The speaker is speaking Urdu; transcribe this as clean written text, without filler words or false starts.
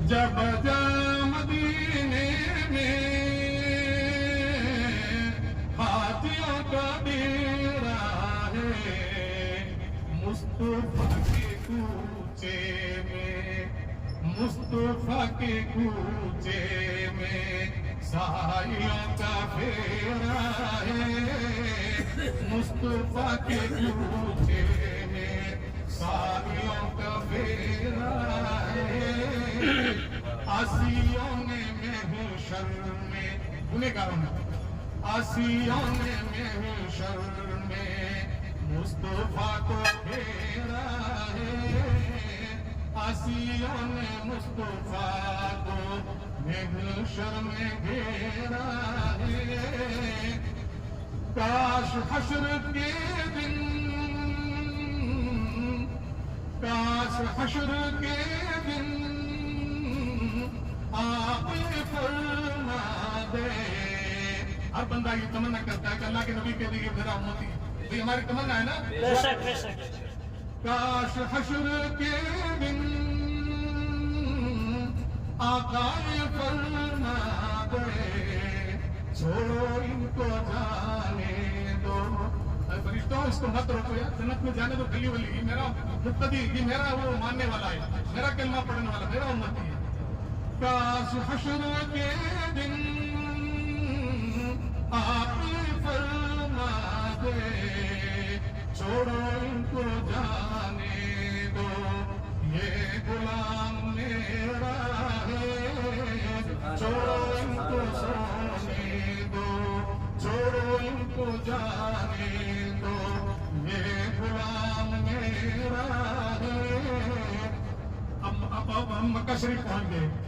جب جا مدینے میں ہاتھیوں کا ڈیرا ہے، مصطفیٰ کے کوچے میں، مصطفیٰ کے کوچے میں سائیوں کا پھیرا ہے، مصطفیٰ کے کوچے میں سائیوں کا پھیرا ہے۔ آسیوں نے محشر میں، گنہگاروں نے آسیوں نے محشر میں مصطفیٰ کو پھیرا ہے، آسیوں نے مصطفیٰ کو محشر میں گھیرا ہے۔ کاش حشر کے دن، کاش حشر کے دن آپ فرما دے۔ ہر بندہ یہ تمنا کرتا ہے کہ اللہ کے نبی کے لیے میرا امتی ہے، یہ ہماری تمنا ہے نا؟ بے شک بے شک۔ کاش حشر کے دن آقا فرما دے، چھوڑو ان کو جانے دو۔ اے فرشتوں اس کو مت روکو یار، جنت میں جانے دو، گلی ولی، یہ میرا مقتدی، یہ میرا وہ ماننے والا ہے، میرا کلمہ پڑھنے والا، میرا امتی ہے۔ کاش حشر کے دن آپ فرما دے، چھوڑو ان کو جانے دو، یہ غلام میرا ہے، چھوڑو ان کو سونے دو، چھوڑو ان کو جانے دو، یہ غلام میرا ہے۔ اب ہم مکہ شریف پہنچ گئے۔